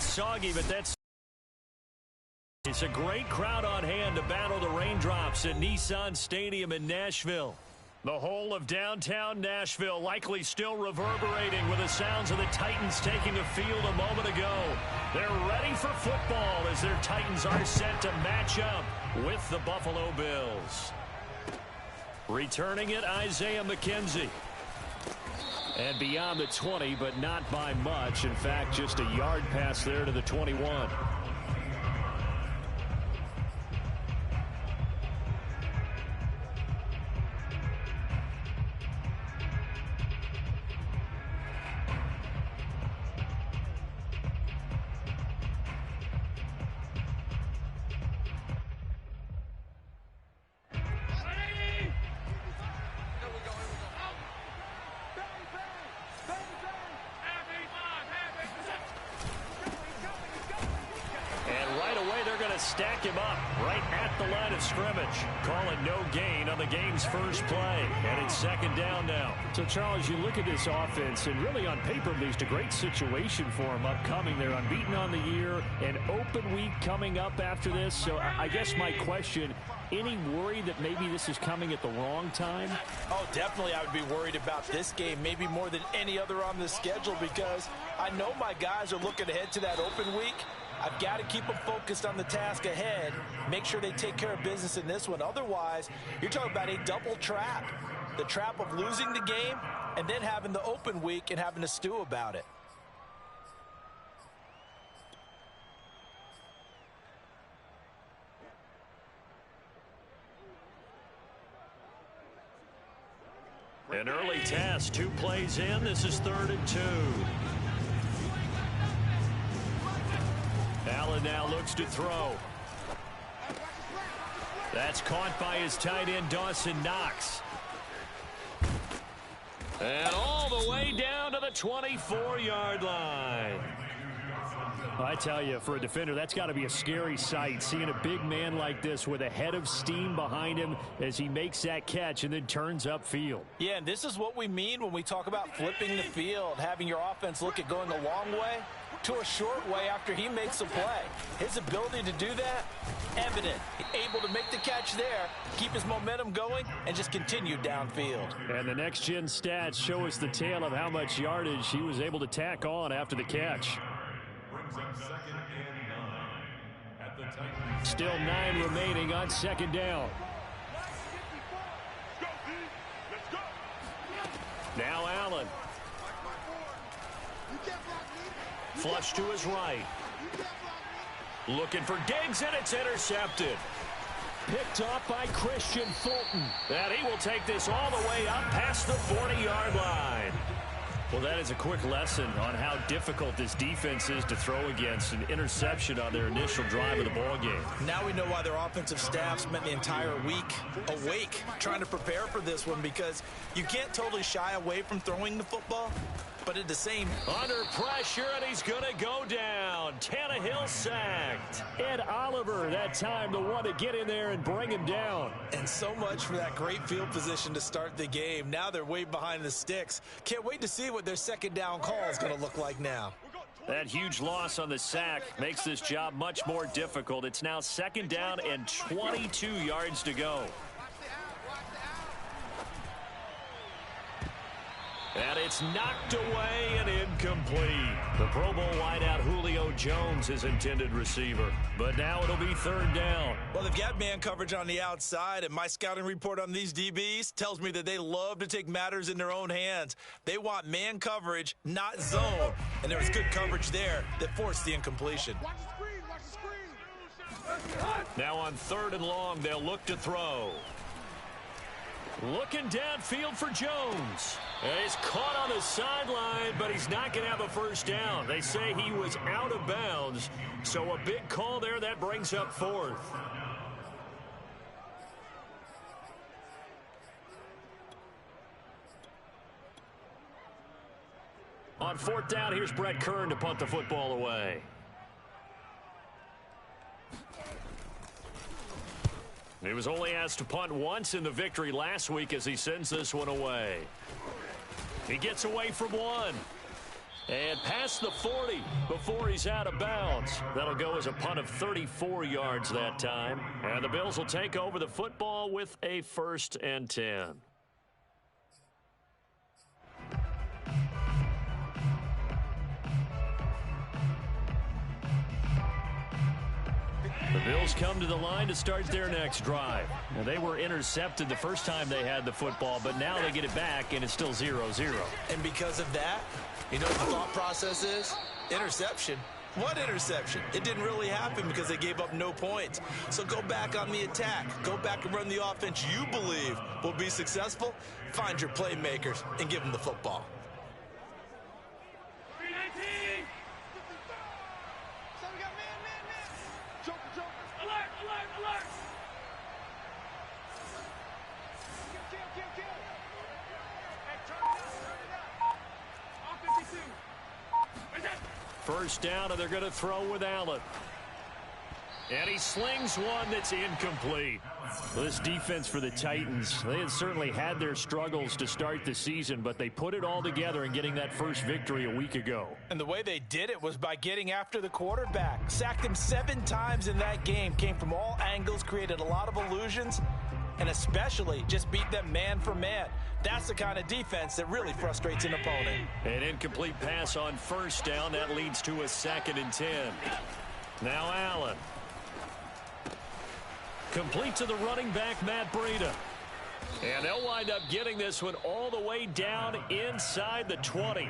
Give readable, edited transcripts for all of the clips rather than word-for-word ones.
gets soggy, but that's... It's a great crowd on hand to battle the raindrops at Nissan Stadium in Nashville. The whole of downtown Nashville likely still reverberating with the sounds of the Titans taking the field a moment ago. They're ready for football as their Titans are set to match up with the Buffalo Bills. Returning it, Isaiah McKenzie. And beyond the 20, but not by much. In fact, just a yard pass there to the 21. Stack him up right at the line of scrimmage. Call it no gain on the game's first play. And it's second down now. So, Charles, you look at this offense, and really on paper, at least a great situation for them upcoming. They're unbeaten on the year, an open week coming up after this. So I guess my question, any worry that maybe this is coming at the wrong time? Oh, definitely I would be worried about this game, maybe more than any other on the schedule, because I know my guys are looking ahead to that open week. I've got to keep them focused on the task ahead, make sure they take care of business in this one. Otherwise, you're talking about a double trap. The trap of losing the game and then having the open week and having to stew about it. An early test, 2 plays in. This is 3rd and 2. Allen now looks to throw. That's caught by his tight end, Dawson Knox. And all the way down to the 24-yard line. I tell you, for a defender, that's got to be a scary sight, seeing a big man like this with a head of steam behind him as he makes that catch and then turns upfield. Yeah, and this is what we mean when we talk about flipping the field, having your offense look at going a long way to a short way after he makes a play. His ability to do that, evident. Able to make the catch there, keep his momentum going, and just continue downfield. And the next-gen stats show us the tale of how much yardage he was able to tack on after the catch. Still 9 remaining on second down. Now Allen. Flush to his right. Looking for Diggs, and it's intercepted. Picked off by Christian Fulton. And he will take this all the way up past the 40-yard line. Well, that is a quick lesson on how difficult this defense is to throw against. An interception on their initial drive of the ballgame. Now we know why their offensive staff spent the entire week awake trying to prepare for this one, because you can't totally shy away from throwing the football, but at the same... Under pressure, and he's going to go down. Tannehill sacked. Ed Oliver, that time, the one to get in there and bring him down. And so much for that great field position to start the game. Now they're way behind the sticks. Can't wait to see what their second down call is going to look like now. That huge loss on the sack makes this job much more difficult. It's now second down and 22 yards to go. And it's knocked away and incomplete. The Pro Bowl wideout Julio Jones is intended receiver. But now it'll be third down. Well, they've got man coverage on the outside, and my scouting report on these DBs tells me that they love to take matters in their own hands. They want man coverage, not zone. And there was good coverage there that forced the incompletion. Watch the screen, watch the screen. Now on 3rd and long, they'll look to throw. Looking downfield for Jones. He's caught on the sideline, but he's not going to have a first down. They say he was out of bounds, so a big call there. That brings up 4th. On 4th down, here's Brett Kern to punt the football away. He was only asked to punt once in the victory last week as he sends this one away. He gets away from one. And past the 40 before he's out of bounds. That'll go as a punt of 34 yards that time. And the Bills will take over the football with a 1st and 10. The Bills come to the line to start their next drive. Now, they were intercepted the first time they had the football, but now they get it back, and it's still 0-0. And because of that, you know what the thought process is? Interception. What interception? It didn't really happen because they gave up no points. So go back on the attack. Go back and run the offense you believe will be successful. Find your playmakers and give them the football. First down, and they're going to throw with Allen. And he slings one that's incomplete. Well, this defense for the Titans, they had certainly had their struggles to start the season, but they put it all together in getting that first victory a week ago. And the way they did it was by getting after the quarterback. Sacked him 7 times in that game. Came from all angles, created a lot of illusions, and especially just beat them man for man. That's the kind of defense that really frustrates an opponent. An incomplete pass on first down. That leads to a 2nd and 10. Now Allen. Complete to the running back, Matt Breida. And they'll wind up getting this one all the way down inside the 20.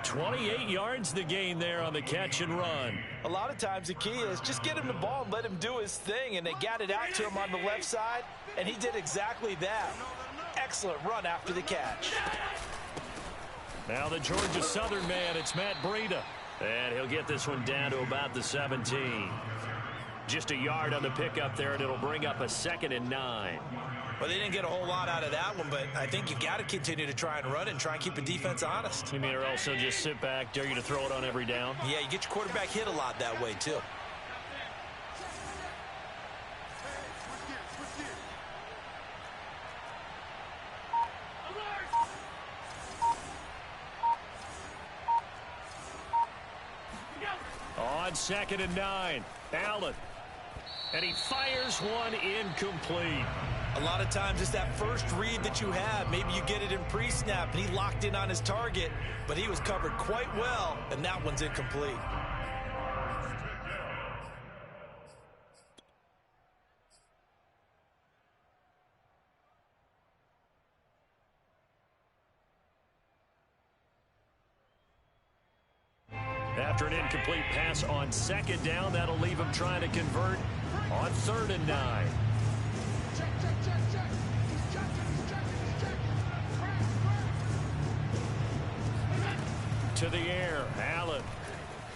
28 yards the gain there on the catch and run. A lot of times the key is just get him the ball and let him do his thing, and they got it out to him on the left side, and he did exactly that. Excellent run after the catch. Now the Georgia Southern man, it's Matt Breida. And he'll get this one down to about the 17. Just a yard on the pickup there, and it'll bring up a 2nd and 9. Well, they didn't get a whole lot out of that one, but I think you've got to continue to try and run it and try and keep the defense honest. You mean, or else they'll just sit back, dare you to throw it on every down? Yeah, you get your quarterback hit a lot that way, too. On 2nd and 9, Allen. And he fires one incomplete. A lot of times it's that first read that you have. Maybe you get it in pre-snap, and he locked in on his target, but he was covered quite well, and that one's incomplete. After an incomplete pass on 2nd down, that'll leave him trying to convert on 3rd and 9. To the air, Allen.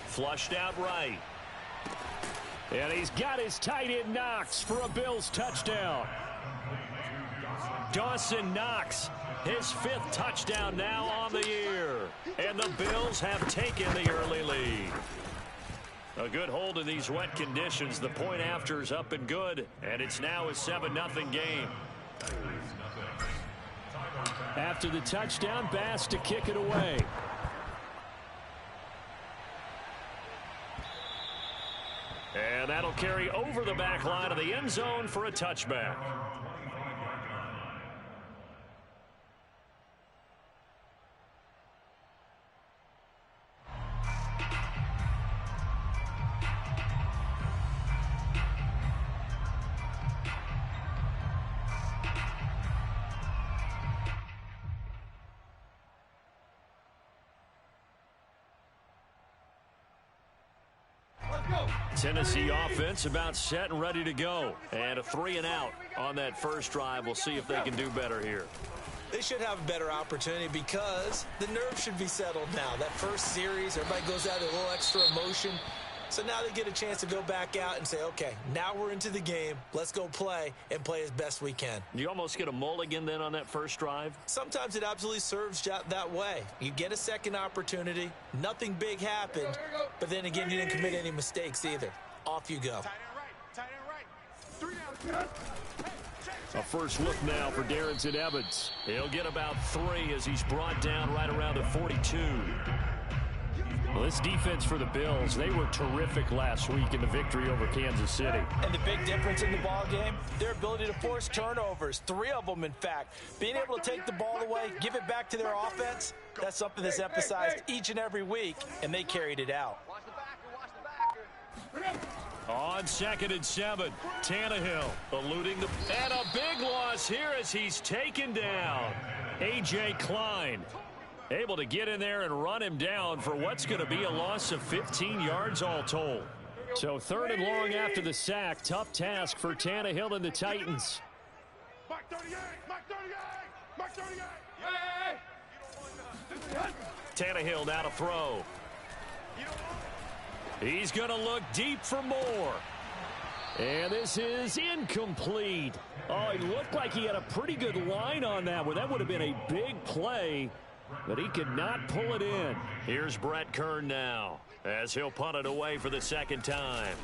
Flushed out right. And he's got his tight end Knox for a Bills touchdown. Dawson Knox, his 5th touchdown now on the year. And the Bills have taken the early lead. A good hold in these wet conditions. The point after is up and good. And it's now a 7-0 game. After the touchdown, Bass to kick it away. And that'll carry over the back line of the end zone for a touchback. Tennessee offense about set and ready to go. And a 3-and-out on that first drive. We'll see if they can do better here. They should have a better opportunity because the nerves should be settled now. That first series, everybody goes out with a little extra emotion. So now they get a chance to go back out and say, okay, now we're into the game. Let's go play and play as best we can. You almost get a mulligan then on that first drive? Sometimes it absolutely serves that way. You get a second opportunity. Nothing big happened. But then again, you didn't commit any mistakes either. Off you go. Tight end right. 3 down. A first look now for Darrington Evans. He'll get about 3 as he's brought down right around the 42. Well, this defense for the Bills, they were terrific last week in the victory over Kansas City. And the big difference in the ball game, their ability to force turnovers, 3 of them, in fact. Being able to take the ball away, give it back to their offense, that's something that's emphasized each and every week, and they carried it out. On 2nd and 7, Tannehill eluding the... And a big loss here as he's taken down. A.J. Klein able to get in there and run him down for what's going to be a loss of 15 yards all told. So 3rd and long after the sack. Tough task for Tannehill and the Titans. Mark 38! Mark 38! Mark 38! Tannehill now to throw. He's going to look deep for more. And this is incomplete. Oh, it looked like he had a pretty good line on that one. That would have been a big play, but he could not pull it in. Here's Brett Kern now as he'll punt it away for the 2nd time.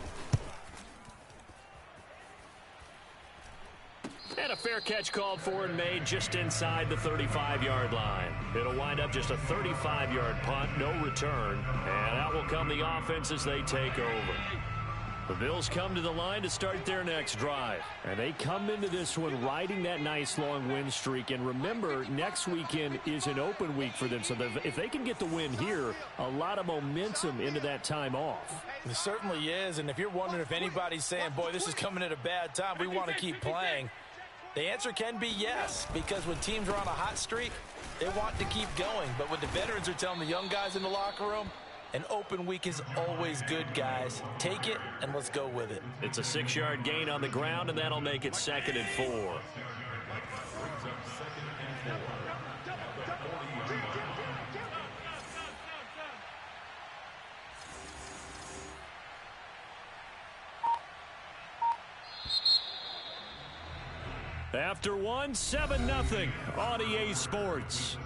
And a fair catch called for and made just inside the 35-yard line. It'll wind up just a 35-yard punt, no return. And out will come the offense as they take over. The Bills come to the line to start their next drive. And they come into this one riding that nice long win streak. And remember, next weekend is an open week for them. So if they can get the win here, a lot of momentum into that time off. It certainly is. And if you're wondering if anybody's saying, boy, this is coming at a bad time, we want to keep playing, the answer can be yes, because when teams are on a hot streak, they want to keep going. But when the veterans are telling the young guys in the locker room, an open week is always good, guys. Take it, and let's go with it. It's a 6-yard gain on the ground, and that'll make it 2nd and 4. After one, 7-0 on EA Sports.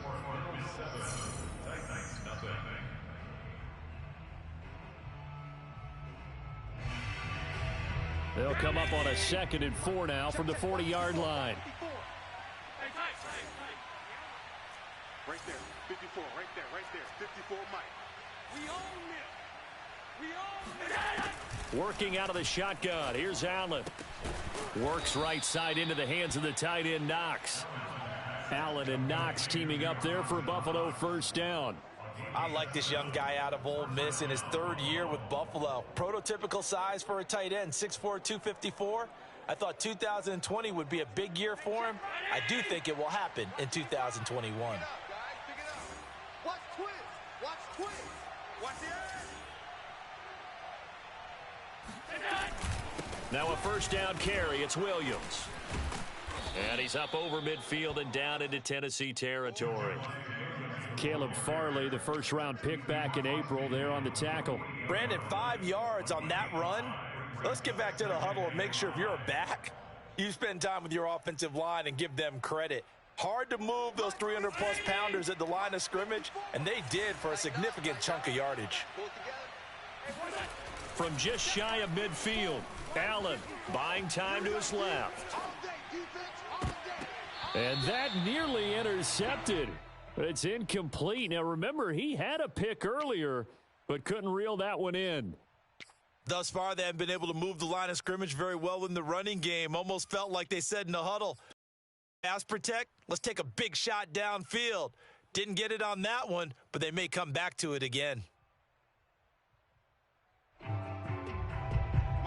They'll come up on a 2nd and 4 now from the 40-yard line. Right there, 54, right there, 54, Mike. We own it. We own it. Working out of the shotgun. Here's Allen. Works right side into the hands of the tight end, Knox. Allen and Knox teaming up there for a Buffalo 1st down. I like this young guy out of Ole Miss in his 3rd year with Buffalo. Prototypical size for a tight end, 6'4", 254. I thought 2020 would be a big year for him. I do think it will happen in 2021. Watch twins. Watch twins. Watch the Now a 1st down carry. It's Williams. And he's up over midfield and down into Tennessee territory. Caleb Farley, the 1st-round pick back in April, there on the tackle. Brandon, 5 yards on that run. Let's get back to the huddle and make sure if you're a back, you spend time with your offensive line and give them credit. Hard to move those 300-plus pounders at the line of scrimmage, and they did for a significant chunk of yardage. From just shy of midfield, Allen buying time to his left. And that nearly intercepted. But it's incomplete. Now, remember, he had a pick earlier, but couldn't reel that one in. Thus far, they haven't been able to move the line of scrimmage very well in the running game. Almost felt like they said in the huddle, pass protect, let's take a big shot downfield. Didn't get it on that one, but they may come back to it again.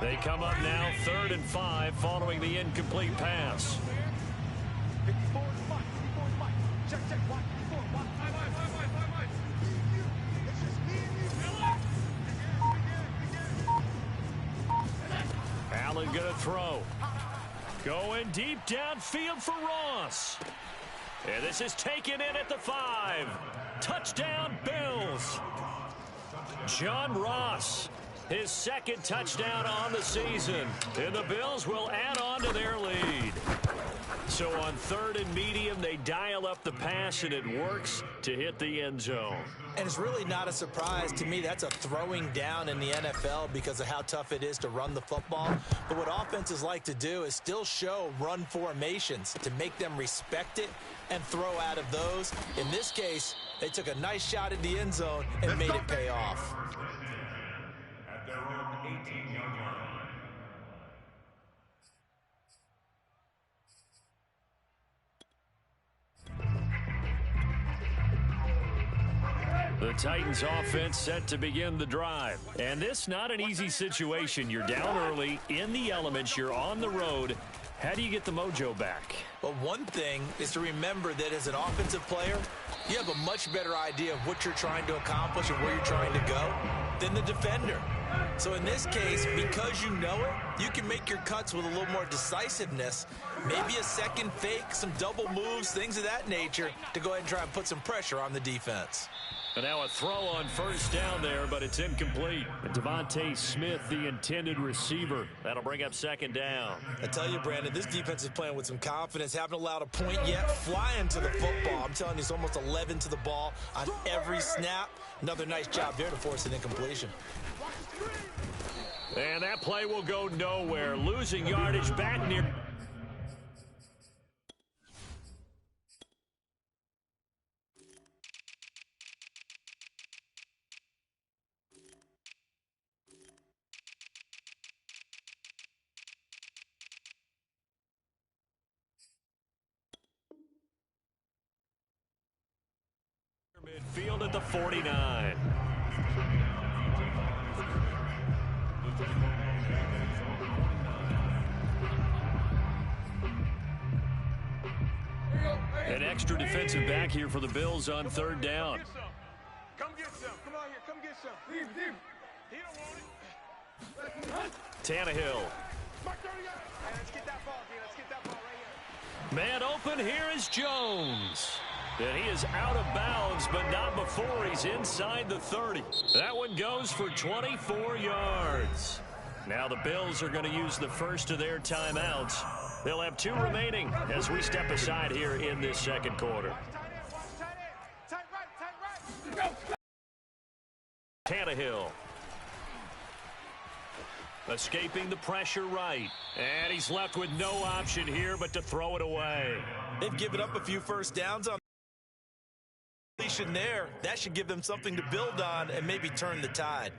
They come up now 3rd and 5 following the incomplete pass. 54 Mike. 54 Mike. Check, watch. 54 Mike. It's just me and you. Allen going to throw. Going deep downfield for Ross. And this is taken in at the 5. Touchdown, Bills. John Ross, his 2nd touchdown on the season. And the Bills will add on to their lead. So on 3rd and medium, they dial up the pass, and it works to hit the end zone. And it's really not a surprise to me. That's a throwing down in the NFL because of how tough it is to run the football. But what offenses like to do is still show run formations to make them respect it and throw out of those. In this case, They took a nice shot at the end zone and made it pay off. At their own 18-yard line. The Titans offense set to begin the drive. And this not an easy situation. You're down early, in the elements, you're on the road. How do you get the mojo back? Well, one thing is to remember that as an offensive player, you have a much better idea of what you're trying to accomplish and where you're trying to go than the defender. So in this case, because you know it, you can make your cuts with a little more decisiveness, maybe a second fake, some double moves, things of that nature, to go ahead and try and put some pressure on the defense. And now a throw on first down there, but it's incomplete. And Devontae Smith, the intended receiver. That'll bring up second down. I tell you, Brandon, this defense is playing with some confidence. Haven't allowed a point yet. Flying to the football. I'm telling you, it's almost 11 to the ball on every snap. Another nice job there to force an incompletion. And that play will go nowhere. Losing yardage back near... Midfield at the 49. An extra defensive back here for the Bills on third down. Come get some. Come on here. Come get some. He don't want it. Tannehill. Mark 30 yards. Hey, let's get that ball, dude. Let's get that ball right here. Man open, here is Jones. And he is out of bounds, but not before he's inside the 30. That one goes for 24 yards. Now the Bills are going to use the first of their timeouts. They'll have 2 remaining as we step aside here in this second quarter. Tight right. Tannehill. Escaping the pressure right. And he's left with no option here but to throw it away. They've given up a few first downs on there. That should give them something to build on and maybe turn the tide.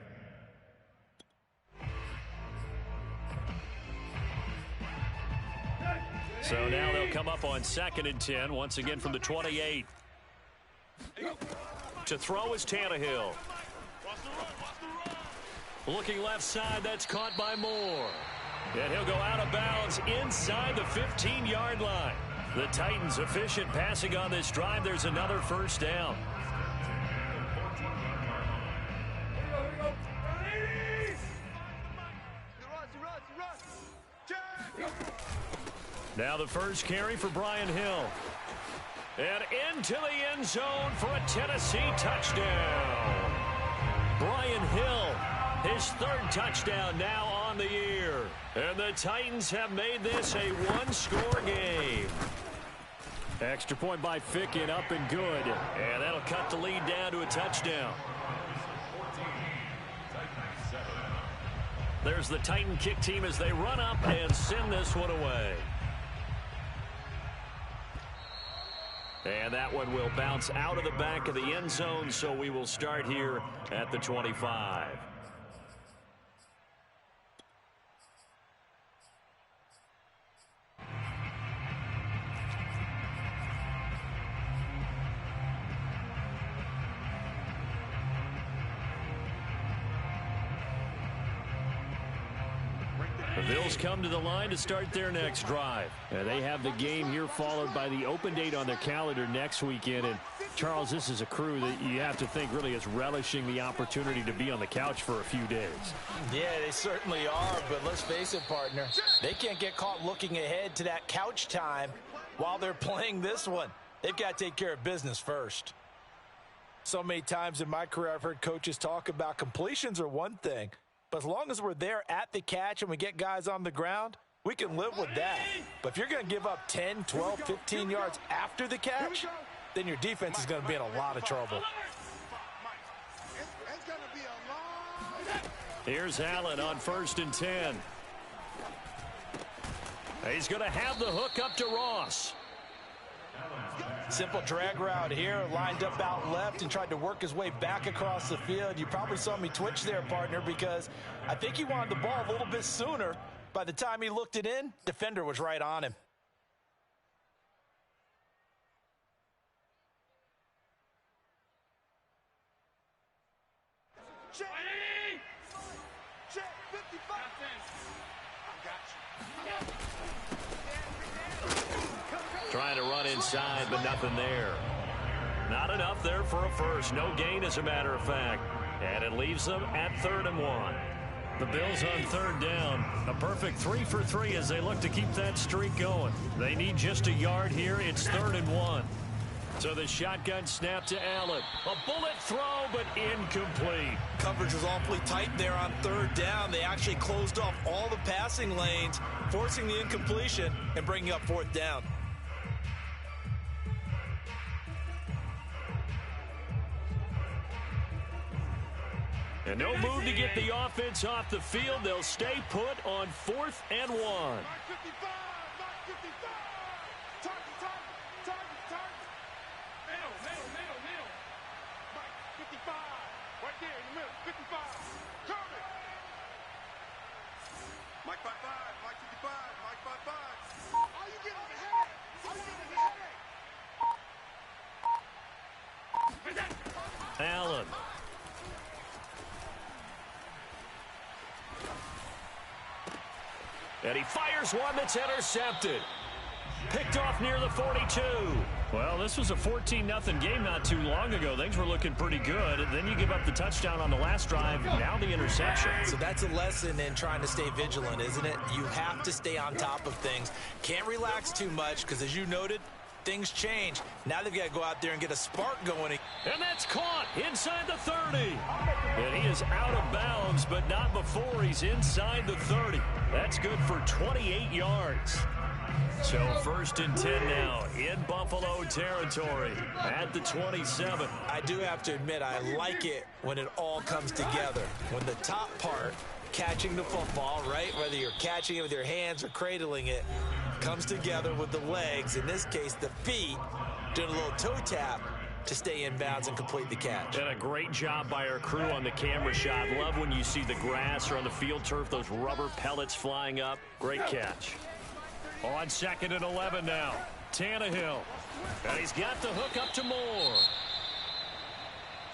So now they'll come up on 2nd and 10, once again from the 28. To throw is Tannehill. Looking left side, that's caught by Moore. And he'll go out of bounds inside the 15-yard line. The Titans efficient passing on this drive. There's another first down. Now the first carry for Brian Hill. And into the end zone for a Tennessee touchdown. Brian Hill, his 3rd touchdown now on the year. And the Titans have made this a one-score game. Extra point by Ficken, up and good. And that'll cut the lead down to a touchdown. There's the Titan kick team as they run up and send this one away. And that one will bounce out of the back of the end zone, so we will start here at the 25. The Bills come to the line to start their next drive. They have the game here followed by the open date on their calendar next weekend. And, Charles, this is a crew that you have to think really is relishing the opportunity to be on the couch for a few days. Yeah, they certainly are, but let's face it, partner. They can't get caught looking ahead to that couch time while they're playing this one. They've got to take care of business first. So many times in my career I've heard coaches talk about completions are one thing, but as long as we're there at the catch and we get guys on the ground, we can live with that. But if you're going to give up 10, 12, 15 yards after the catch, then your defense is going to be in a lot of trouble. Here's Allen on 1st and 10. He's going to have the hook up to Ross. Simple drag route here, lined up out left and tried to work his way back across the field. You probably saw me twitch there, partner, because I think he wanted the ball a little bit sooner. By the time he looked it in, defender was right on him. Check. Check. 55. I got you. Trying to run inside, but nothing there. Not enough there for a first. No gain, as a matter of fact. And it leaves them at 3rd and 1. The Bills on 3rd down. A perfect 3 for 3 as they look to keep that streak going. They need just a yard here. It's 3rd and 1. So the shotgun snap to Allen. A bullet throw, but incomplete. Coverage was awfully tight there on 3rd down. They actually closed off all the passing lanes, forcing the incompletion and bringing up 4th down. And no move to get the offense off the field. They'll stay put on 4th and 1. Mark 55. Mark 55. Target. Middle. Mark 55. Right there in the middle. 55. Curve it. Mike 55. Mike 55. Mike 55. Are you getting the headache? Allen. And he fires one that's intercepted. Picked off near the 42. Well, this was a 14-0 game not too long ago. Things were looking pretty good. And then you give up the touchdown on the last drive. Now the interception. So that's a lesson in trying to stay vigilant, isn't it? You have to stay on top of things. Can't relax too much because, as you noted, things change. Now they've got to go out there and get a spark going. And that's caught inside the 30. And he is out of bounds, but not before he's inside the 30. That's good for 28 yards. So 1st and 10 now in Buffalo territory at the 27. I do have to admit, I like it when it all comes together. When the top part, catching the football, right, whether you're catching it with your hands or cradling it, comes together with the legs, in this case the feet, doing a little toe tap to stay in bounds and complete the catch. And a great job by our crew on the camera shot. Love when you see the grass or on the field turf, those rubber pellets flying up. Great catch. On 2nd and 11 now. Tannehill. And he's got the hook up to Moore.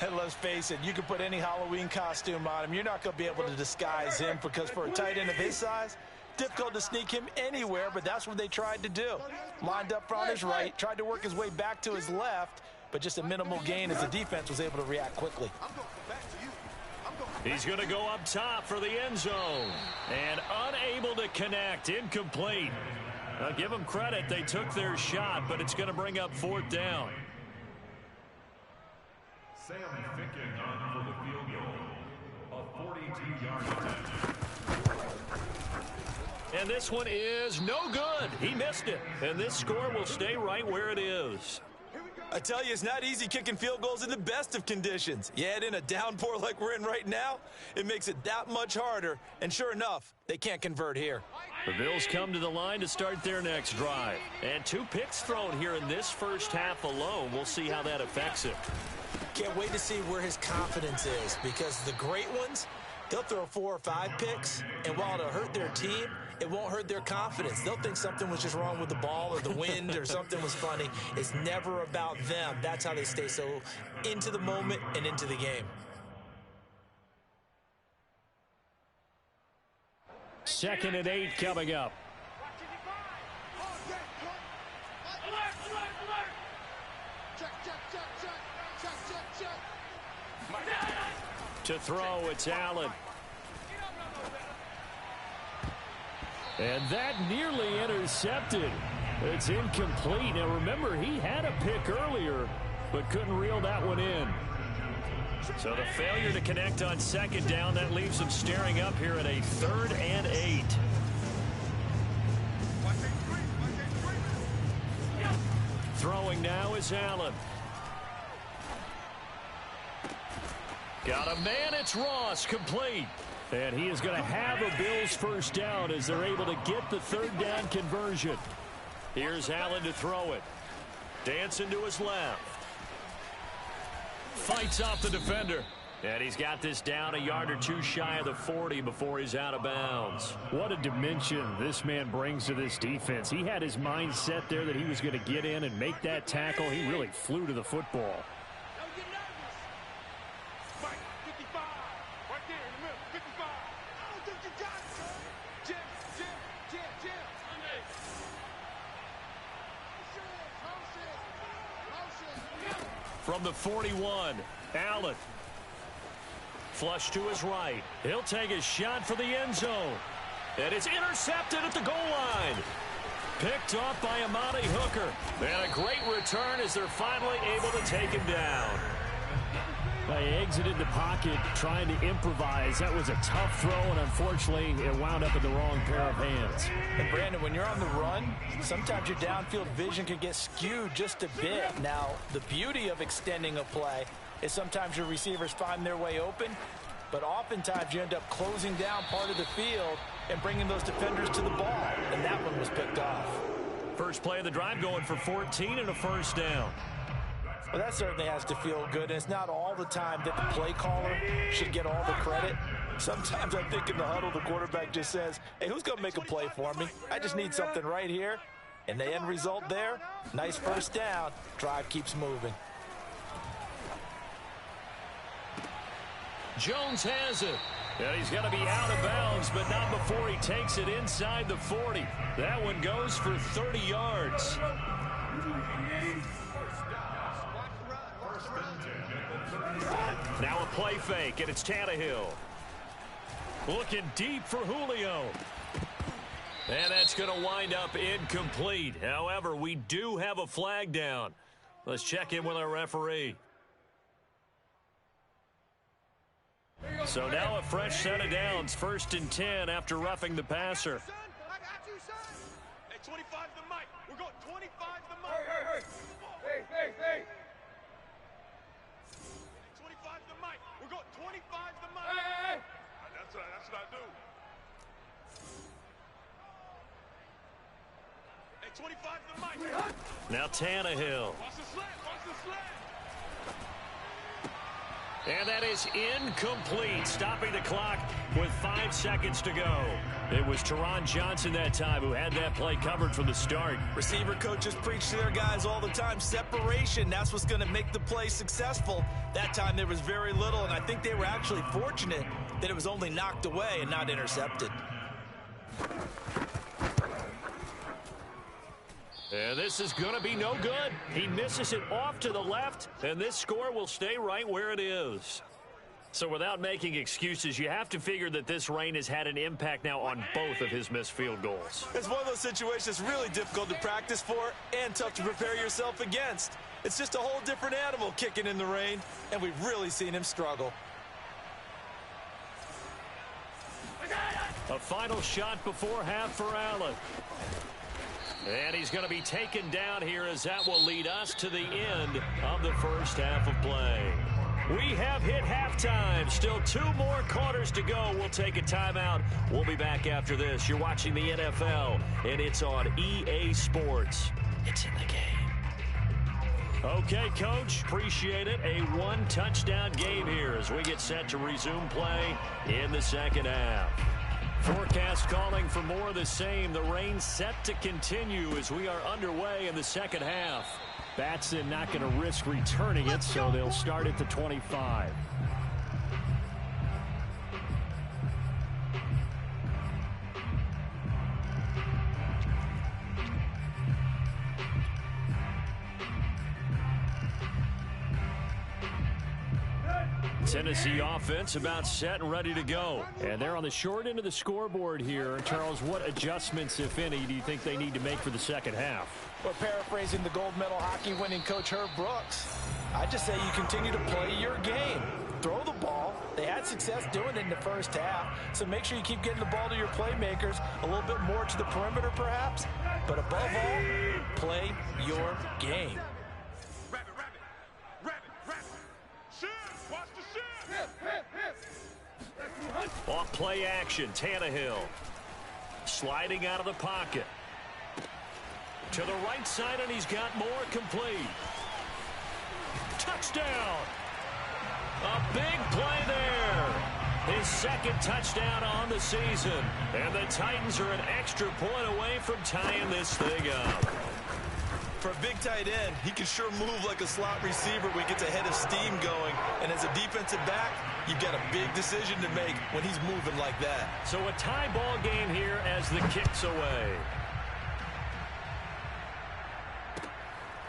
And let's face it, you can put any Halloween costume on him. You're not going to be able to disguise him because for a tight end of his size, difficult to sneak him anywhere, but that's what they tried to do. Lined up on his right, tried to work his way back to his left, but just a minimal gain as the defense was able to react quickly. He's going to go up top for the end zone. And unable to connect. Incomplete. Now give them credit. They took their shot, but it's going to bring up 4th down. Sam Ficken on for the field goal. A 42-yard attempt. And this one is no good. He missed it. And this score will stay right where it is. I tell you, it's not easy kicking field goals in the best of conditions. You add in a downpour like we're in right now, it makes it that much harder. And sure enough, they can't convert here. The Bills come to the line to start their next drive. And 2 picks thrown here in this first half alone. We'll see how that affects him. Can't wait to see where his confidence is, because the great ones, they'll throw 4 or 5 picks, and while it'll hurt their team, it won't hurt their confidence. They'll think something was just wrong with the ball or the wind or something was funny. It's never about them. That's how they stay so into the moment and into the game. 2nd and 8 coming up. To throw, it's Allen. And that nearly intercepted. It's incomplete. Now remember, he had a pick earlier, but couldn't reel that one in. So the failure to connect on 2nd down, that leaves them staring up here at a 3rd and 8. Throwing now is Allen. Got a man, it's Ross, complete. And he is going to have a Bills first down as they're able to get the 3rd down conversion. Here's Allen to throw it. Dancing to his left. Fights off the defender. And he's got this down a yard or two shy of the 40 before he's out of bounds. What a dimension this man brings to this defense. He had his mind set there that he was going to get in and make that tackle. He really flew to the football. From the 41, Allen. Flush to his right. He'll take a shot for the end zone. And it's intercepted at the goal line. Picked off by Amani Hooker. And a great return as they're finally able to take him down. They exited the pocket trying to improvise. That was a tough throw, and unfortunately, it wound up in the wrong pair of hands. And Brandon, when you're on the run, sometimes your downfield vision can get skewed just a bit. Now, the beauty of extending a play is sometimes your receivers find their way open, but oftentimes you end up closing down part of the field and bringing those defenders to the ball, and that one was picked off. First play of the drive going for 14 and a first down. Well, that certainly has to feel good, and it's not all the time that the play caller should get all the credit. Sometimes I think in the huddle, the quarterback just says, hey, who's going to make a play for me? I just need something right here. And the end result there, nice first down. Drive keeps moving. Jones has it. And he's got to be out of bounds, but not before he takes it inside the 40. That one goes for 30 yards. Now a play fake, and it's Tannehill. Looking deep for Julio. And that's going to wind up incomplete. However, we do have a flag down. Let's check in with our referee. So now a fresh set of downs, 1st and 10 after roughing the passer. I got you, son. Hey, 25 the mic. We're going 25 the mic. Hey. 25 the mic. We're going 25 the mic. Hey. That's what I do. Hey, 25 the mic. Now Tannehill. Watch the slant. Watch the slant. And that is incomplete, stopping the clock with 5 seconds to go. It was Teron Johnson that time who had that play covered from the start. Receiver coaches preach to their guys all the time. Separation, that's what's going to make the play successful. That time there was very little, and I think they were actually fortunate that it was only knocked away and not intercepted. And this is going to be no good. He misses it off to the left, and this score will stay right where it is. So without making excuses, you have to figure that this rain has had an impact now on both of his missed field goals. It's one of those situations really difficult to practice for and tough to prepare yourself against. It's just a whole different animal kicking in the rain, and we've really seen him struggle. A final shot before half for Allen. And he's going to be taken down here as that will lead us to the end of the first half of play. We have hit halftime. Still 2 more quarters to go. We'll take a timeout. We'll be back after this. You're watching the NFL, and it's on EA Sports. It's in the game. Okay, Coach. Appreciate it. A 1-touchdown game here as we get set to resume play in the second half. Forecast calling for more of the same. The rain set to continue as we are underway in the second half. Batson not going to risk returning it, so they'll start at the 25. Tennessee offense about set and ready to go. And they're on the short end of the scoreboard here. Charles, what adjustments, if any, do you think they need to make for the second half? Well, paraphrasing the gold medal hockey winning coach Herb Brooks, I just say you continue to play your game. Throw the ball. They had success doing it in the first half, so make sure you keep getting the ball to your playmakers, a little bit more to the perimeter perhaps, but above all, play your game. Off play action, Tannehill. Sliding out of the pocket. To the right side, and he's got more, complete. Touchdown! A big play there. His second touchdown on the season. And the Titans are an extra point away from tying this thing up. For a big tight end, he can sure move like a slot receiver when he gets a head of steam going. And as a defensive back, you've got a big decision to make when he's moving like that. So a tie ball game here as the kick's away.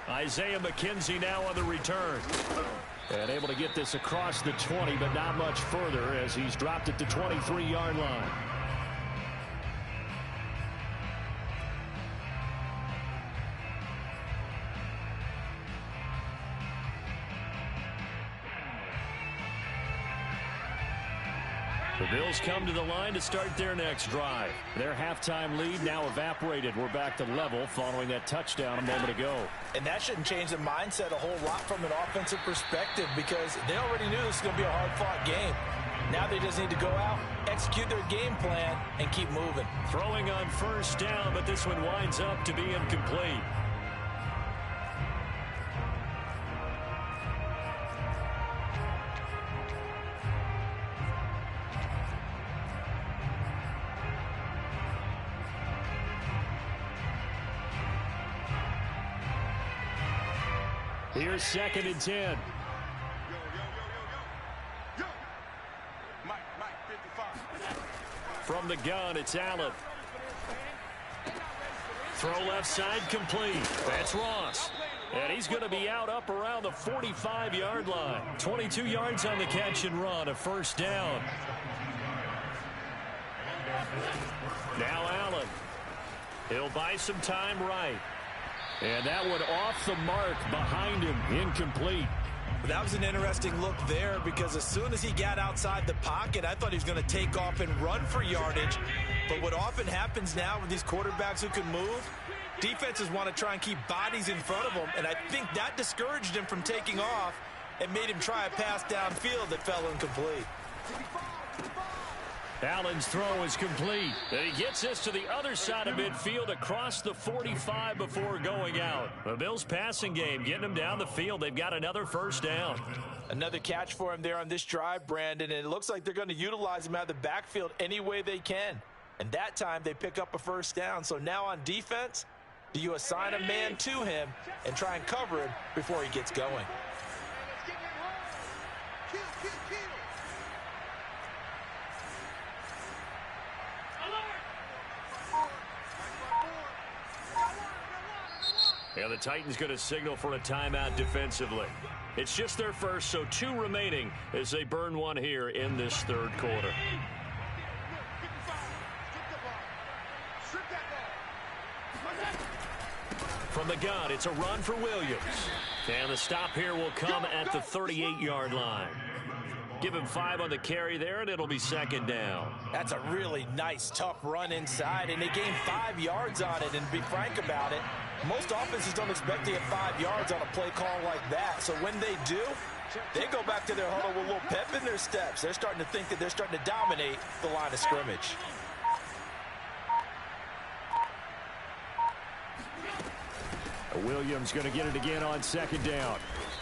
Isaiah McKenzie now on the return. And able to get this across the 20, but not much further as he's dropped at the 23-yard line. The Bills come to the line to start their next drive. Their halftime lead now evaporated. We're back to level following that touchdown a moment ago. And that shouldn't change the mindset a whole lot from an offensive perspective because they already knew this was going to be a hard-fought game. Now they just need to go out, execute their game plan, and keep moving. Throwing on first down, but this one winds up to be incomplete. Here's 2nd and 10. From the gun, it's Allen. Throw left side complete. That's Ross. And he's going to be out up around the 45-yard line. 22 yards on the catch and run, a first down. Now Allen. He'll buy some time right. And that one off the mark behind him, incomplete. That was an interesting look there because as soon as he got outside the pocket, I thought he was going to take off and run for yardage. But what often happens now with these quarterbacks who can move, defenses want to try and keep bodies in front of them, and I think that discouraged him from taking off and made him try a pass downfield that fell incomplete. Allen's throw is complete. And he gets this to the other side of midfield across the 45 before going out. The Bills passing game getting them down the field. They've got another first down. Another catch for him there on this drive, Brandon, and it looks like they're going to utilize him out of the backfield any way they can. And that time they pick up a first down. So now on defense, do you assign a man to him and try and cover him before he gets going? And the Titans going to signal for a timeout defensively. It's just their first, so 2 remaining as they burn one here in this third quarter. From the gun, it's a run for Williams. And the stop here will come at the 38-yard line. Give him 5 on the carry there, and it'll be 2nd down. That's a really nice, tough run inside, and they gained 5 yards on it. And to be frank about it, most offenses don't expect to get 5 yards on a play call like that. So when they do, they go back to their huddle with a little pep in their steps. They're starting to think that they're starting to dominate the line of scrimmage. Williams going to get it again on 2nd down.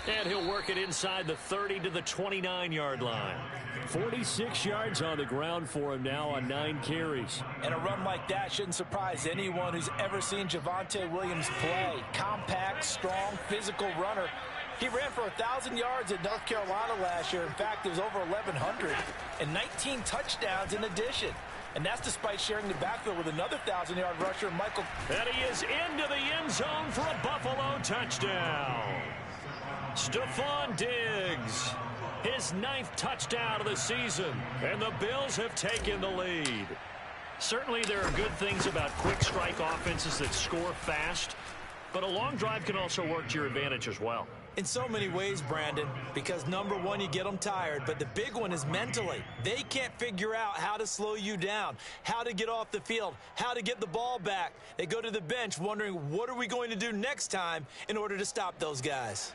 And he'll work it inside the 30 to the 29-yard line. 46 yards on the ground for him now on 9 carries. And a run like that shouldn't surprise anyone who's ever seen Javonte Williams play. Compact, strong, physical runner. He ran for 1,000 yards in North Carolina last year. In fact, it was over 1,100 and 19 touchdowns in addition. And that's despite sharing the backfield with another 1,000-yard rusher, Michael. And he is into the end zone for a Buffalo touchdown. Stephon Diggs, his 9th touchdown of the season, and the Bills have taken the lead. Certainly there are good things about quick strike offenses that score fast, but a long drive can also work to your advantage as well. In so many ways, Brandon, because number one, you get them tired, but the big one is mentally. They can't figure out how to slow you down, how to get off the field, how to get the ball back. They go to the bench wondering, what are we going to do next time in order to stop those guys?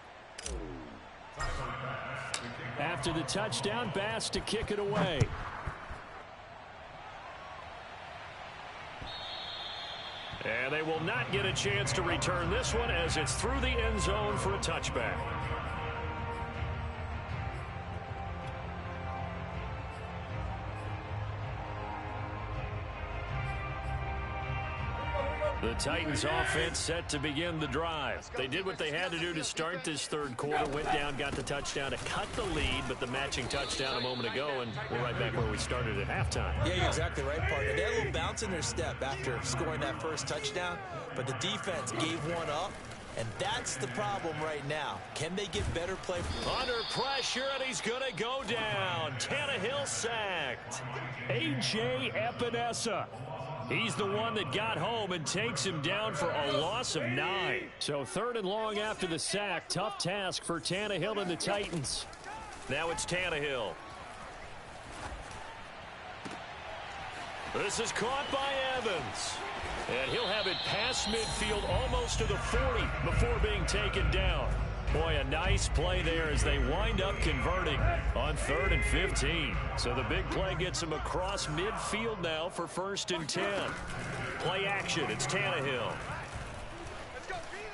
After the touchdown, Bass to kick it away. And they will not get a chance to return this one as it's through the end zone for a touchback. The Titans offense set to begin the drive. They did what they had to do to start this third quarter, went down, got the touchdown to cut the lead, but the matching touchdown a moment ago, and we're right back where we started at halftime. Yeah, you're exactly right, partner. They had a little bounce in their step after scoring that first touchdown, but the defense gave one up, and that's the problem right now. Can they get better play? Under pressure, and he's going to go down. Tannehill sacked. A.J. Epinesa. He's the one that got home and takes him down for a loss of 9. So 3rd and long after the sack. Tough task for Tannehill and the Titans. Now it's Tannehill. This is caught by Evans. And he'll have it past midfield almost to the 40 before being taken down. Boy, a nice play there as they wind up converting on 3rd and 15. So the big play gets them across midfield now for 1st and 10. Play action. It's Tannehill.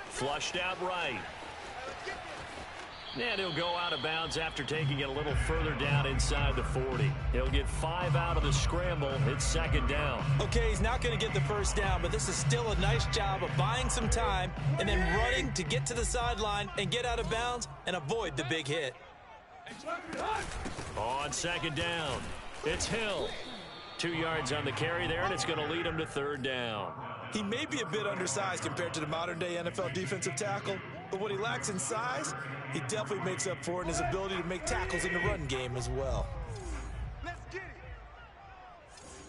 Flushed out right. And he'll go out of bounds after taking it a little further down inside the 40. He'll get 5 out of the scramble. It's 2nd down. Okay, he's not going to get the first down, but this is still a nice job of buying some time and then running to get to the sideline and get out of bounds and avoid the big hit. On 2nd down, it's Hill. 2 yards on the carry there, and it's going to lead him to 3rd down. He may be a bit undersized compared to the modern-day NFL defensive tackle, but what he lacks in size, he definitely makes up for it in his ability to make tackles in the run game as well. Let's get it.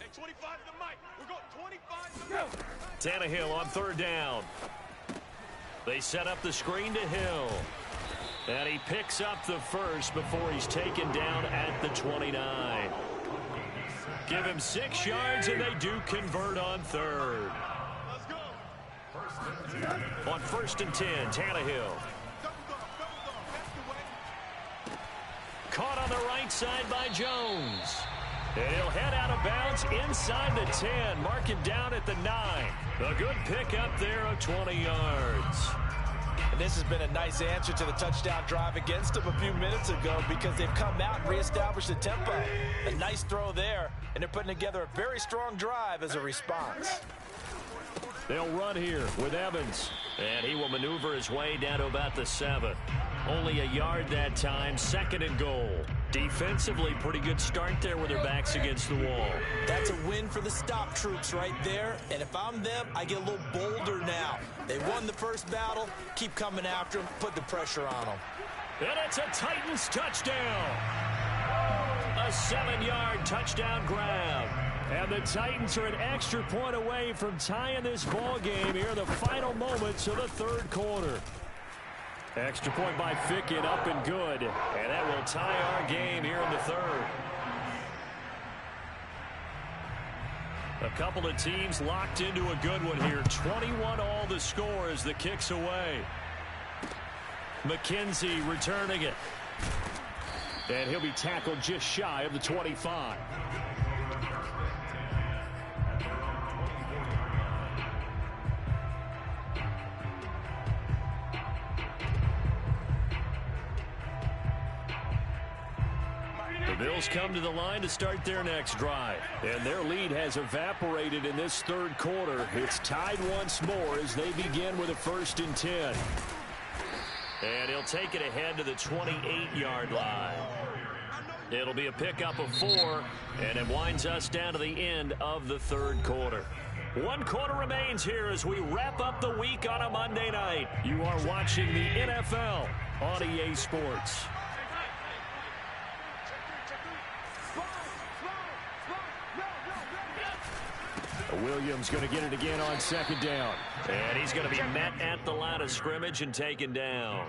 Hey, 25 to the mic. We're going 25 to the mic. Tannehill on 3rd down. They set up the screen to Hill. And he picks up the first before he's taken down at the 29. Give him 6 yards, and they do convert on 3rd. Let's go. On 1st and 10, Tannehill. Caught on the right side by Jones. And he'll head out of bounds inside the 10. Mark him down at the 9. A good pickup there of 20 yards. And this has been a nice answer to the touchdown drive against them a few minutes ago because they've come out and reestablished the tempo. A nice throw there, and they're putting together a very strong drive as a response. They'll run here with Evans. And he will maneuver his way down to about the 7. Only a yard that time, 2nd and goal. Defensively, pretty good start there with their backs against the wall. That's a win for the stop troops right there. And if I'm them, I get a little bolder now. They won the first battle. Keep coming after them. Put the pressure on them. And it's a Titans touchdown. A 7-yard touchdown grab. And the Titans are an extra point away from tying this ball game here in the final moments of the 3rd quarter. Extra point by Ficken, up and good. And that will tie our game here in the 3rd. A couple of teams locked into a good one here. 21 all the score as the kick's away. McKenzie returning it. And he'll be tackled just shy of the 25. The Bills come to the line to start their next drive. And their lead has evaporated in this 3rd quarter. It's tied once more as they begin with a 1st and 10. And he'll take it ahead to the 28-yard line. It'll be a pickup of 4, and it winds us down to the end of the 3rd quarter. 1 quarter remains here as we wrap up the week on a Monday night. You are watching the NFL on EA Sports. Williams going to get it again on 2nd down. And he's going to be met at the line of scrimmage and taken down.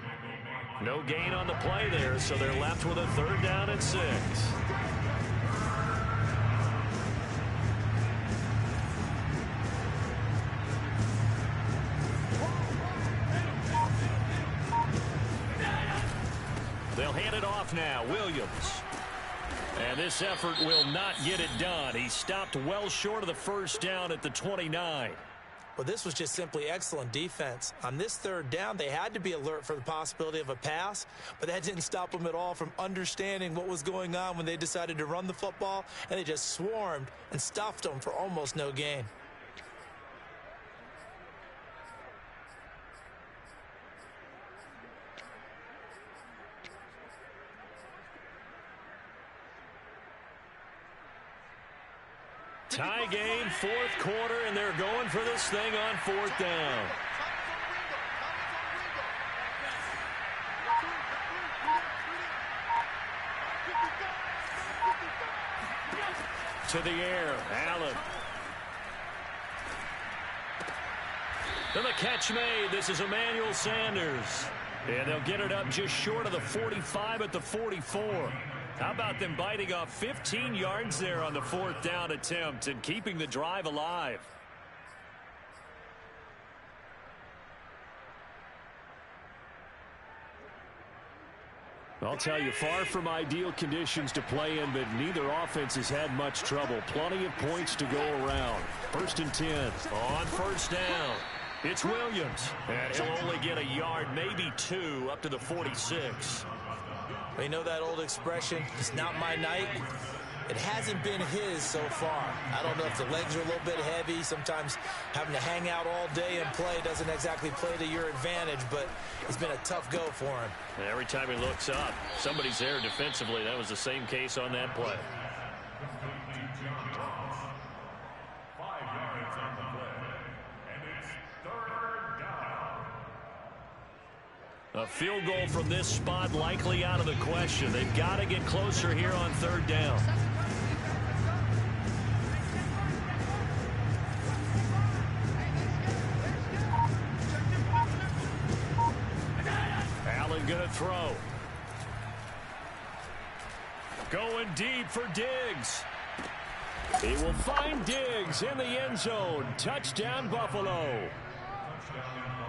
No gain on the play there, so they're left with a 3rd down and 6. They'll hand it off now. Williams. And this effort will not get it done. He stopped well short of the 1st down at the 29. Well, this was just simply excellent defense. On this third down, they had to be alert for the possibility of a pass, but that didn't stop them at all from understanding what was going on when they decided to run the football, and they just swarmed and stuffed them for almost no gain. Tie game, fourth quarter, and they're going for this thing on fourth down. To the air, Allen. And the catch made. This is Emmanuel Sanders. And they'll get it up just short of the 45 at the 44. How about them biting off 15 yards there on the fourth down attempt and keeping the drive alive? I'll tell you, far from ideal conditions to play in, but neither offense has had much trouble. Plenty of points to go around. 1st and 10. On first down, it's Williams. And he'll only get a yard, maybe 2, up to the 46. Well, you know that old expression, it's not my night? It hasn't been his so far. I don't know if the legs are a little bit heavy. Sometimes having to hang out all day and play doesn't exactly play to your advantage, but it's been a tough go for him. And every time he looks up, somebody's there defensively. That was the same case on that play. 5 yards on the play, and it's 3rd down. A field goal from this spot likely out of the question. They've got to get closer here on 3rd down. Allen going to throw. Going deep for Diggs. He will find Diggs in the end zone. Touchdown, Buffalo.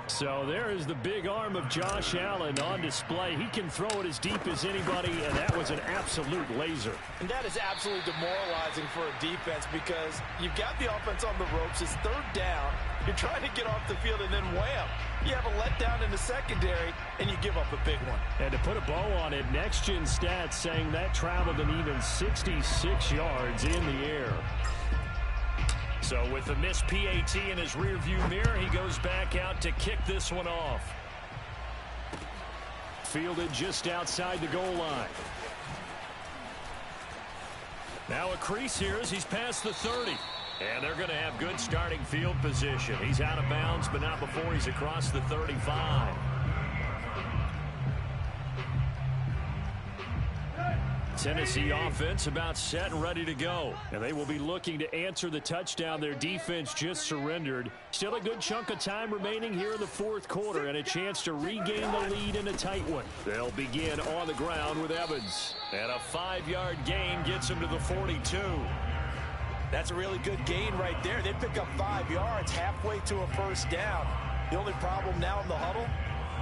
So there is the big arm of Josh Allen on display. He can throw it as deep as anybody, and that was an absolute laser. And that is absolutely demoralizing for a defense because you've got the offense on the ropes. It's 3rd down. You're trying to get off the field, and then wham, you have a letdown in the secondary, and you give up a big one. And to put a bow on it, Next Gen Stats saying that traveled an even 66 yards in the air. So with the missed PAT in his rearview mirror, he goes back out to kick this one off. Fielded just outside the goal line. Now a crease here as he's past the 30. And they're going to have good starting field position. He's out of bounds, but not before he's across the 35. Tennessee offense about set and ready to go. And they will be looking to answer the touchdown their defense just surrendered. Still a good chunk of time remaining here in the 4th quarter and a chance to regain the lead in a tight one. They'll begin on the ground with Evans. And a 5-yard gain gets him to the 42. That's a really good gain right there. They pick up 5 yards halfway to a 1st down. The only problem now in the huddle,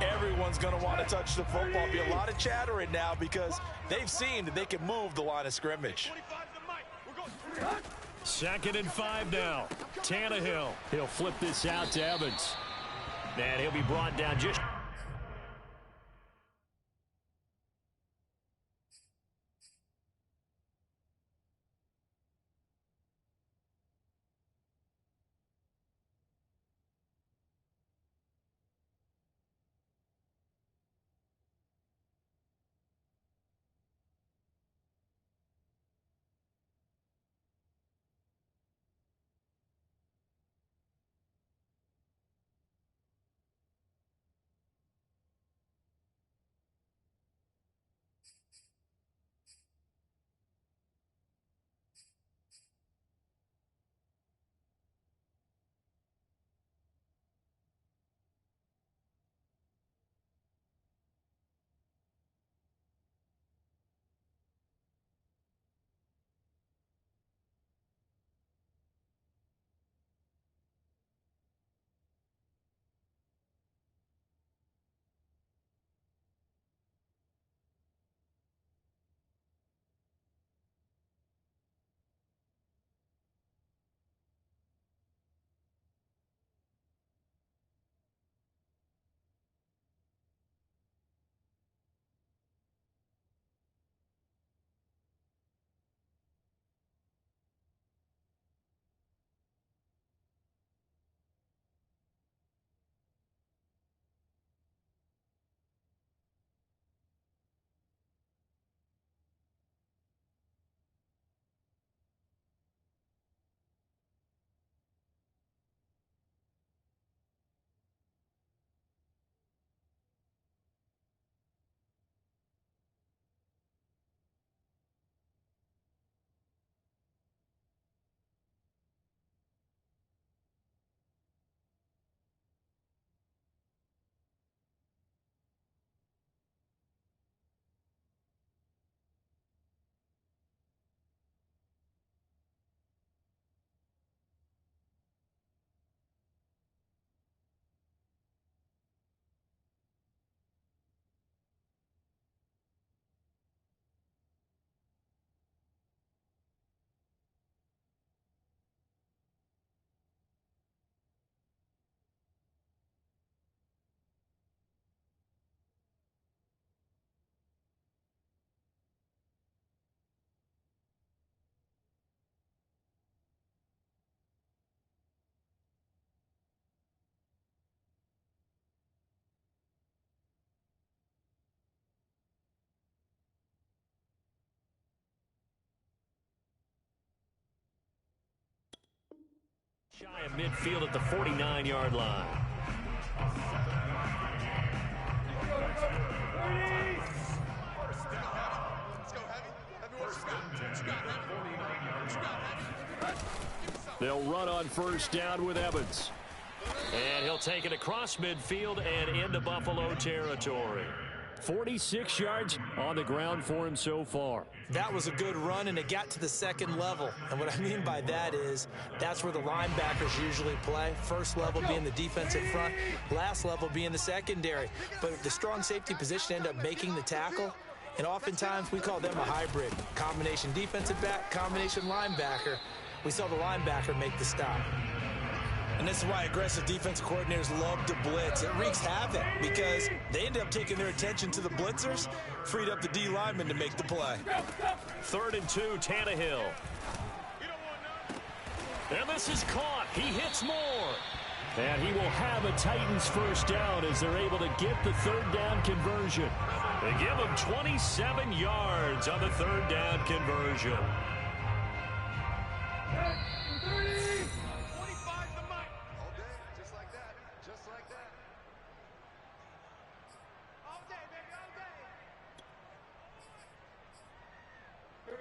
everyone's going to want to touch the football. Be a lot of chattering now because they've seen that they can move the line of scrimmage. 2nd and 5 now. Tannehill. He'll flip this out to Evans. And he'll be brought down just... at midfield at the 49-yard line. They'll run on first down with Evans. And he'll take it across midfield and into Buffalo territory. 46 yards on the ground for him so far. That was a good run, and it got to the second level. And what I mean by that is that's where the linebackers usually play. First level being the defensive front, last level being the secondary. But the strong safety position ended up making the tackle, and oftentimes we call them a hybrid. Combination defensive back, combination linebacker. We saw the linebacker make the stop. And this is why aggressive defensive coordinators love to blitz. It wreaks havoc because they end up taking their attention to the blitzers, freed up the D lineman to make the play. 3rd and 2, Tannehill. And this is caught. He hits more. And he will have a Titans first down as they're able to get the 3rd down conversion. They give him 27 yards on the 3rd down conversion.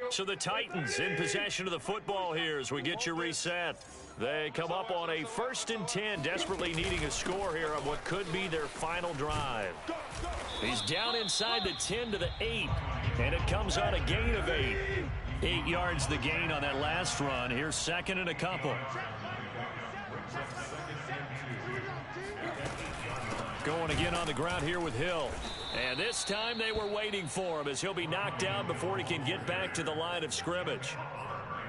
So the Titans in possession of the football here as we get you reset. They come up on a 1st and 10, desperately needing a score here on what could be their final drive. He's down inside the 10 to the 8, and it comes on a gain of 8. 8 yards the gain on that last run. Here's 2nd and a couple. Going again on the ground here with Hill. And this time they were waiting for him as he'll be knocked down before he can get back to the line of scrimmage.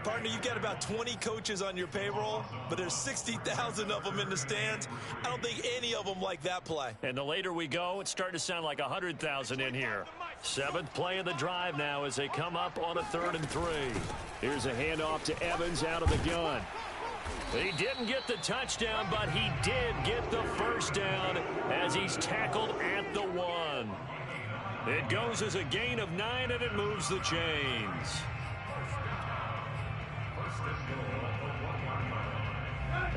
Partner, you've got about 20 coaches on your payroll, but there's 60,000 of them in the stands. I don't think any of them like that play. And the later we go, it's starting to sound like 100,000 in here. 7th play of the drive now as they come up on a 3rd and 3. Here's a handoff to Evans out of the gun. He didn't get the touchdown, but he did get the first down as he's tackled at the 1. It goes as a gain of 9, and it moves the chains.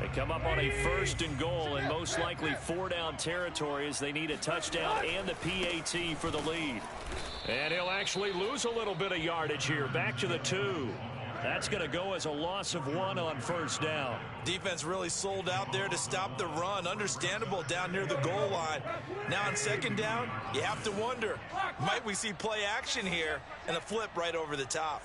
They come up on a 1st and goal, and most likely 4-down territory as they need a touchdown and the PAT for the lead. And he'll actually lose a little bit of yardage here, back to the 2. That's going to go as a loss of 1 on 1st down. Defense really sold out there to stop the run. Understandable down near the goal line. Now on 2nd down, you have to wonder, might we see play action here and a flip right over the top?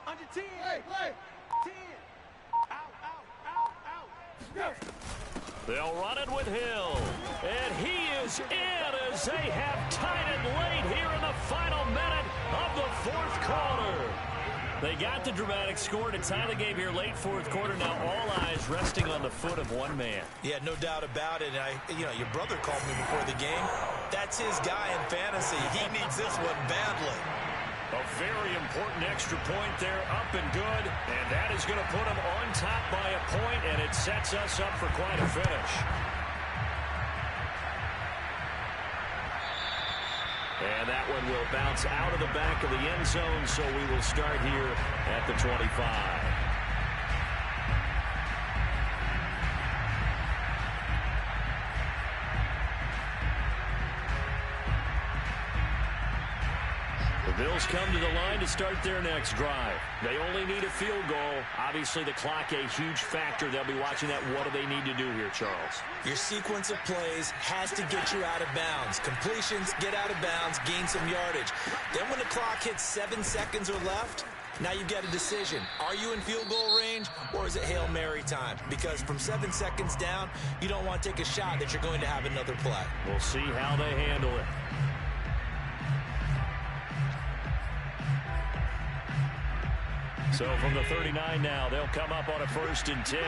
Under 10. Hey, play. 10. Out, out, out, out. They'll run it with Hill. And he is in as they have tied it late here in the final minute of the 4th quarter. They got the dramatic score to tie the game here late 4th quarter. Now all eyes resting on the foot of one man. Yeah, no doubt about it. Your brother called me before the game. That's his guy in fantasy. He needs this one badly. A very important extra point there, up and good, and that is going to put them on top by a point, and it sets us up for quite a finish. And that one will bounce out of the back of the end zone, so we will start here at the 25. Bills come to the line to start their next drive. They only need a field goal. Obviously, the clock a huge factor. They'll be watching that. What do they need to do here, Charles? Your sequence of plays has to get you out of bounds. Completions, get out of bounds, gain some yardage. Then when the clock hits 7 seconds or left, now you've got a decision. Are you in field goal range, or is it Hail Mary time? Because from 7 seconds down, you don't want to take a shot that you're going to have another play. We'll see how they handle it. So from the 39 now, they'll come up on a 1st and 10.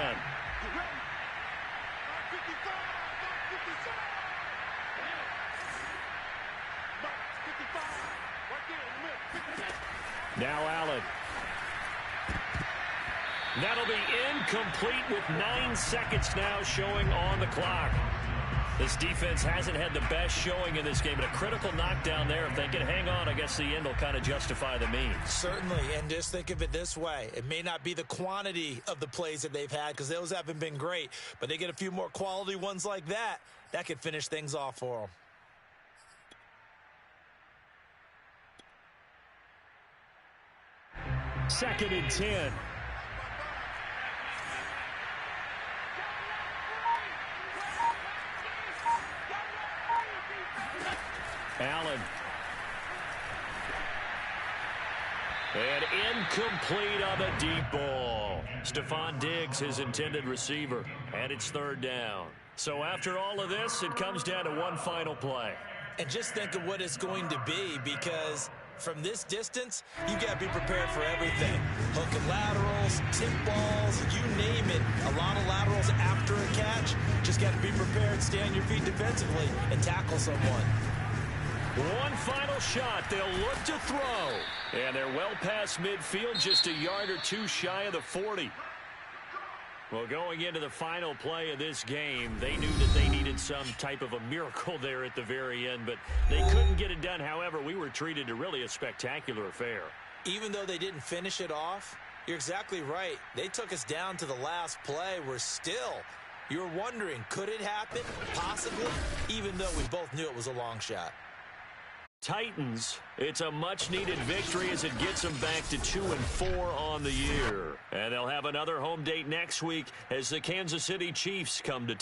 Now Allen. That'll be incomplete with 9 seconds now showing on the clock. This defense hasn't had the best showing in this game, but a critical knockdown there. If they can hang on, I guess the end will kind of justify the means. Certainly, and just think of it this way. It may not be the quantity of the plays that they've had because those haven't been great, but they get a few more quality ones like that. That could finish things off for them. Second and 10. Allen. And incomplete on the deep ball. Stephon Diggs, his intended receiver. And it's third down. So after all of this, it comes down to one final play. And just think of what it's going to be, because from this distance, you got to be prepared for everything. Hook and laterals, tip balls, you name it. A lot of laterals after a catch. Just got to be prepared, stay on your feet defensively, and tackle someone. One final shot. They'll look to throw. And they're well past midfield, just a yard or two shy of the 40. Well, going into the final play of this game, they knew that they needed some type of a miracle there at the very end, but they couldn't get it done. However, we were treated to really a spectacular affair. Even though they didn't finish it off, you're exactly right. They took us down to the last play. We're still, you're wondering, could it happen? Possibly, even though we both knew it was a long shot. Titans, it's a much-needed victory as it gets them back to 2-4 on the year. And they'll have another home date next week as the Kansas City Chiefs come to town.